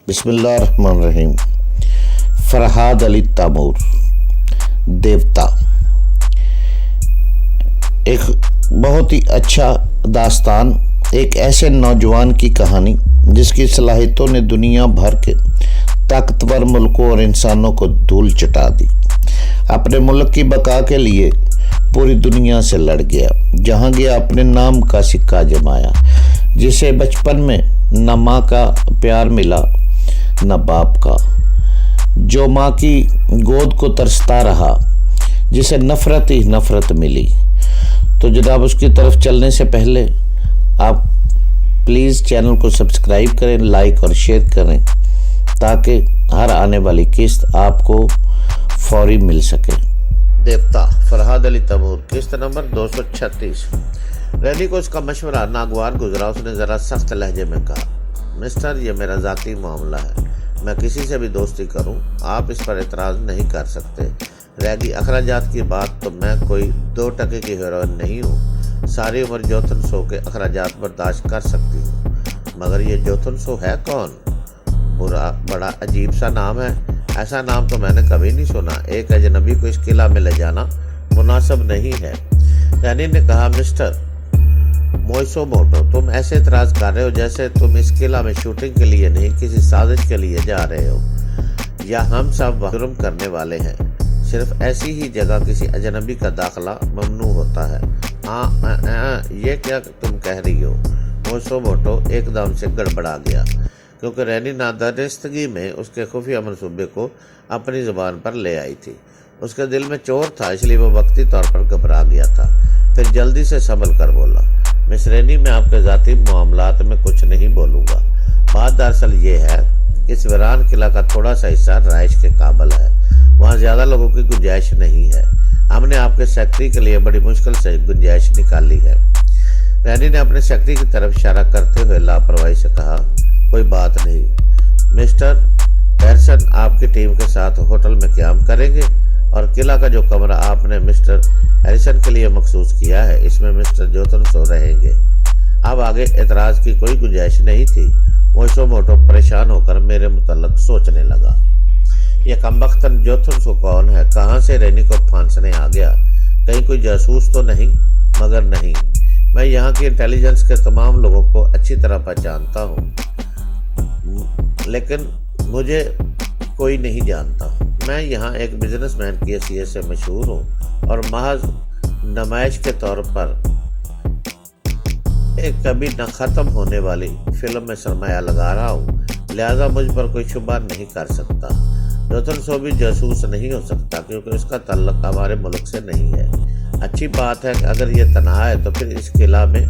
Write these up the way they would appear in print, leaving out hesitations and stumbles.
بسم اللہ الرحمن الرحیم۔ فرحاد علی تیمور، دیوتا، ایک بہت ہی اچھا داستان، ایک ایسے نوجوان کی کہانی جس کی صلاحیتوں نے دنیا بھر کے طاقتور ملکوں اور انسانوں کو دھول چٹا دی۔ اپنے ملک کی بقا کے لیے پوری دنیا سے لڑ گیا، جہاں گیا اپنے نام کا سکہ جمایا، جسے بچپن میں نہ ماں کا پیار ملا نہ باپ کا، جو ماں کی گود کو ترستا رہا، جسے نفرت ہی نفرت ملی۔ تو جناب اس کی طرف چلنے سے پہلے آپ پلیز چینل کو سبسکرائب کریں، لائک اور شیئر کریں تاکہ ہر آنے والی قسط آپ کو فوری مل سکے۔ دیوتا فرحاد علی تیمور، قسط نمبر 236۔ رینی کو اس کا مشورہ ناگوار گزرا۔ اس نے ذرا سخت لہجے میں کہا، مسٹر، یہ میرا ذاتی معاملہ ہے، میں کسی سے بھی دوستی کروں آپ اس پر اعتراض نہیں کر سکتے۔ رہ گئی اخراجات کی بات تو میں کوئی 2 ٹکے کی ہیروئن نہیں ہوں، ساری عمر جوتن سو کے اخراجات برداشت کر سکتی ہوں۔ مگر یہ جوتن سو ہے کون؟ بڑا عجیب سا نام ہے، ایسا نام تو میں نے کبھی نہیں سنا۔ ایک اجنبی کو اس قلعہ میں لے جانا مناسب نہیں ہے۔ رینی نے کہا، مسٹر موئسو موٹو، تم ایسے اعتراض کر رہے ہو جیسے تم اس قلعہ میں شوٹنگ کے لیے نہیں، کسی سازش کے لیے جا رہے ہو، یا ہم سب جرم کرنے والے ہیں۔ صرف ایسی ہی جگہ کسی اجنبی کا داخلہ ممنوع ہوتا ہے۔ یہ کیا تم کہہ رہی ہو؟ موئسو موٹو ایک دم سے گڑبڑا گیا، کیونکہ رینی نادرستگی میں اس کے خفیہ منصوبے کو اپنی زبان پر لے آئی تھی۔ اس کے دل میں چور تھا، اس لیے وہ وقتی طور پر گھبرا گیا تھا۔ پھر جلدی سے سنبھل کر بولا، مس رینی، میں آپ کے ذاتی معاملات میں کچھ نہیں بولوں گا۔ بات دراصل یہ ہے، اس ویران قلعہ کا تھوڑا سا حصہ رہائش کے قابل ہے، وہاں زیادہ لوگوں کی گنجائش نہیں ہے۔ ہم نے آپ کے سیکرٹری کے لیے بڑی مشکل سے گنجائش نکالی ہے۔ رینی نے اپنے سیکرٹری کی طرف اشارہ کرتے ہوئے لاپرواہی سے کہا، کوئی بات نہیں، مسٹر ہیرسن آپ کی ٹیم کے ساتھ ہوٹل میں قیام کریں گے، اور قلعہ کا جو کمرہ آپ نے مسٹر ہیرسن کے لیے مخصوص کیا ہے، اس میں مسٹر جوتن سو رہیں گے۔ اب آگے اعتراض کی کوئی گنجائش نہیں تھی۔ موئسو موٹو پریشان ہو کر میرے متعلق سوچنے لگا، یہ کمبختن جوتن سو کون ہے؟ کہاں سے رینی کو پھانسنے آ گیا؟ کہیں کوئی جاسوس تو نہیں؟ مگر نہیں، میں یہاں کی انٹیلیجنس کے تمام لوگوں کو اچھی طرح پہچانتا ہوں، لیکن مجھے کوئی نہیں جانتا۔ میں یہاں ایک بزنس مین کی حیثیت سے مشہور ہوں، اور محض نمائش کے طور پر ایک کبھی نہ ختم ہونے والی فلم میں سرمایہ لگا رہا ہوں، لہذا مجھ پر کوئی شبہ نہیں کر سکتا۔ جوتن سو بھی جاسوس نہیں ہو سکتا، کیونکہ اس کا تعلق ہمارے ملک سے نہیں ہے۔ اچھی بات ہے کہ اگر یہ تنہا ہے تو پھر اس قلعہ میں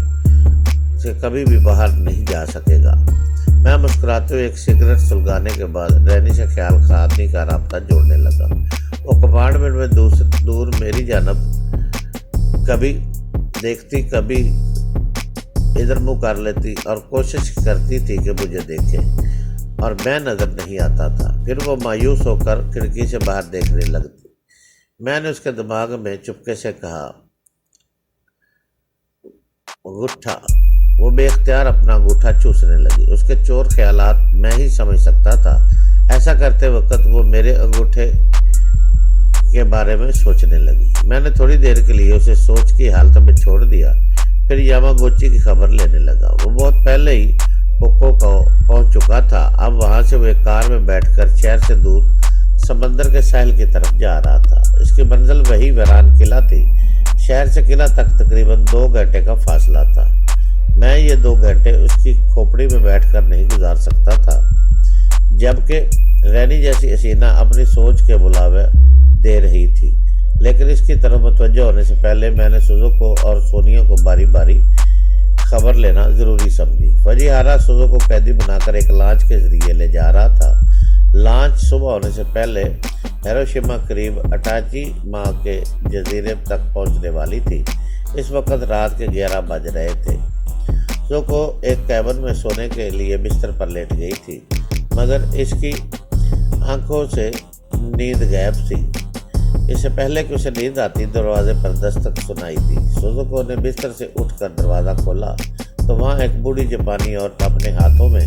سے کبھی بھی باہر نہیں جا سکے گا۔ میں مسکراتے ہوئے ایک سگریٹ سلگانے کے بعد رینی سے خیال خانی کا رابطہ جوڑنے لگا۔ وہ کمپارٹمنٹ میں دور میری جانب کبھی دیکھتی، کبھی ادھر منہ کر لیتی، اور کوشش کرتی تھی کہ مجھے دیکھے، اور میں نظر نہیں آتا تھا۔ پھر وہ مایوس ہو کر کھڑکی سے باہر دیکھنے لگتی۔ میں نے اس کے دماغ میں چپکے سے کہا، انگوٹھا۔ وہ بے اختیار اپنا انگوٹھا چوسنے لگی۔ اس کے چور خیالات میں ہی سمجھ سکتا تھا۔ ایسا کرتے وقت وہ میرے انگوٹھے کے بارے میں سوچنے لگی۔ میں نے تھوڑی دیر کے لیے اسے سوچ کی حالت میں چھوڑ دیا، پھر یاماگوچی کی خبر لینے لگا۔ وہ بہت پہلے ہی کوکو کو پہنچ چکا تھا۔ اب وہاں سے وہ ایک کار میں بیٹھ کر شہر سے دور سمندر کے ساحل کی طرف جا رہا تھا۔ اس کی منزل وہی ویران قلعہ تھی۔ شہر سے قلعہ تک تقریباً 2 گھنٹے کا فاصلہ تھا۔ میں یہ 2 گھنٹے اس کی کھوپڑی میں بیٹھ کر نہیں گزار سکتا تھا، جبکہ رینی جیسی حسینہ اپنی سوچ کے بلاوے دے رہی تھی۔ لیکن اس کی طرف متوجہ ہونے سے پہلے میں نے سوزوکو اور سونیو کو باری باری خبر لینا ضروری سمجھی۔ فجیہارا سوزو کو قیدی بنا کر ایک لانچ کے ذریعے لے جا رہا تھا۔ لانچ صبح ہونے سے پہلے ہیروشیما قریب اٹاچی ماں کے جزیرے تک پہنچنے والی تھی۔ اس وقت رات کے 11 بج رہے تھے۔ سوزوکو ایک کیبن میں سونے کے لیے بستر پر لیٹ گئی تھی، مگر اس کی آنکھوں سے نیند غائب تھی۔ اس سے پہلے کہ اسے نیند آتی، دروازے پر دستک سنائی دی۔ سوزوکو نے بستر سے اٹھ کر دروازہ کھولا تو وہاں ایک بوڑھی جاپانی عورت اپنے ہاتھوں میں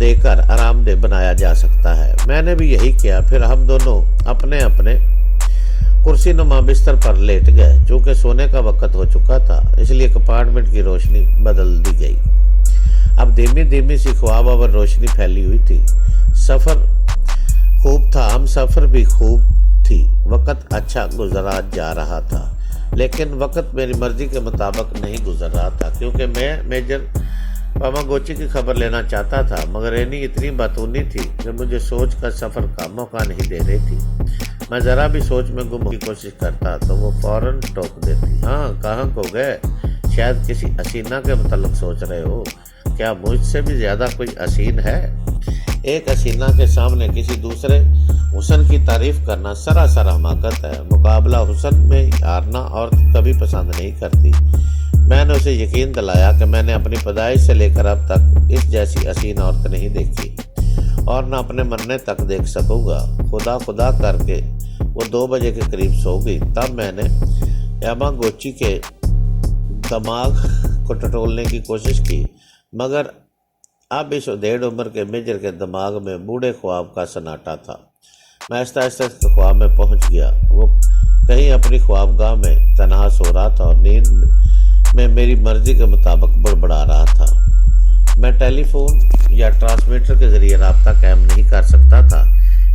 دے کر آرام دہ بنایا جا سکتا ہے۔ میں نے بھی یہی کیا، پھر ہم دونوں اپنے اپنے کرسی نما بستر پر لیٹ گئے۔ چونکہ سونے کا وقت ہو چکا تھا اس لیے کمپارٹمنٹ کی روشنی بدل دی گئی۔ اب دھیمی دھیمی سی خواب اور روشنی پھیلی ہوئی تھی۔ سفر خوب تھا، ہم سفر بھی خوب تھی، وقت اچھا گزرا جا رہا تھا، لیکن وقت میری مرضی کے مطابق نہیں گزر رہا تھا، کیونکہ میں میجر پاماگوچی کی خبر لینا چاہتا تھا، مگر رینی اتنی باتونی تھی کہ مجھے سوچ کا سفر کا موقع نہیں دے رہی تھی۔ میں ذرا بھی سوچ میں گم ہونے کی کوشش کرتا تو وہ فوراً ٹوک دیتی، ہاں کہاں کو گئے؟ شاید کسی حسینہ کے متعلق سوچ رہے ہو۔ کیا مجھ سے بھی زیادہ کوئی حسین ہے؟ ایک حسینہ کے سامنے کسی دوسرے حسن کی تعریف کرنا سراسر حماقت ہے۔ مقابلہ حسن میں ہارنا عورت کبھی پسند نہیں کرتی۔ میں نے اسے یقین دلایا کہ میں نے اپنی پیدائش سے لے کر اب تک اس جیسی حسین عورت نہیں دیکھی اور نہ اپنے مرنے تک دیکھ سکوں گا۔ خدا کر کے وہ 2 بجے کے قریب سو گئی۔ تب میں نے یاماگوچی کے دماغ کو ٹٹولنے کی کوشش کی، مگر اب اس ادھیڑ عمر کے میجر کے دماغ میں بوڑھے خواب کا سناٹا تھا۔ میں آہستہ آہستہ خواب میں پہنچ گیا۔ وہ کہیں اپنی خوابگاہ میں تنہا سو رہا تھا اور نیند میں میری مرضی کے مطابق بڑبڑا رہا تھا۔ میں ٹیلی فون یا ٹرانسمیٹر کے ذریعے رابطہ قائم نہیں کر سکتا تھا،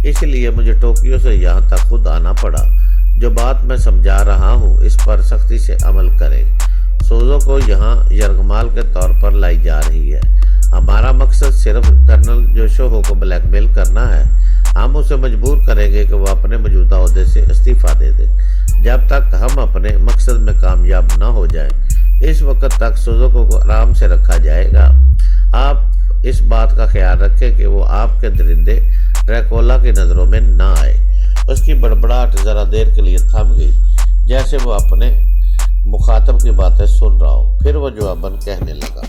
اس لیے مجھے ٹوکیو سے یہاں تک خود آنا پڑا۔ جو بات میں سمجھا رہا ہوں اس پر سختی سے عمل کریں۔ سوزو کو یہاں یرغمال کے طور پر لائی جا رہی ہے۔ ہمارا مقصد صرف کرنل جوشوہو کو بلیک میل کرنا ہے۔ ہم اسے مجبور کریں گے کہ وہ اپنے موجودہ عہدے سے استعفیٰ دے دے۔ جب تک ہم اپنے مقصد میں کامیاب نہ ہو جائیں اس وقت تک سوزوکو کو آرام سے رکھا جائے گا۔ آپ اس بات کا خیال رکھیں کہ وہ آپ کے درندے ڈریکولا کی نظروں میں نہ آئے۔ اس کی بڑبڑاہٹ ذرا دیر کے لیے تھم گئی، جیسے وہ اپنے مخاطب کی باتیں سن رہا ہو، پھر وہ جواباً کہنے لگا،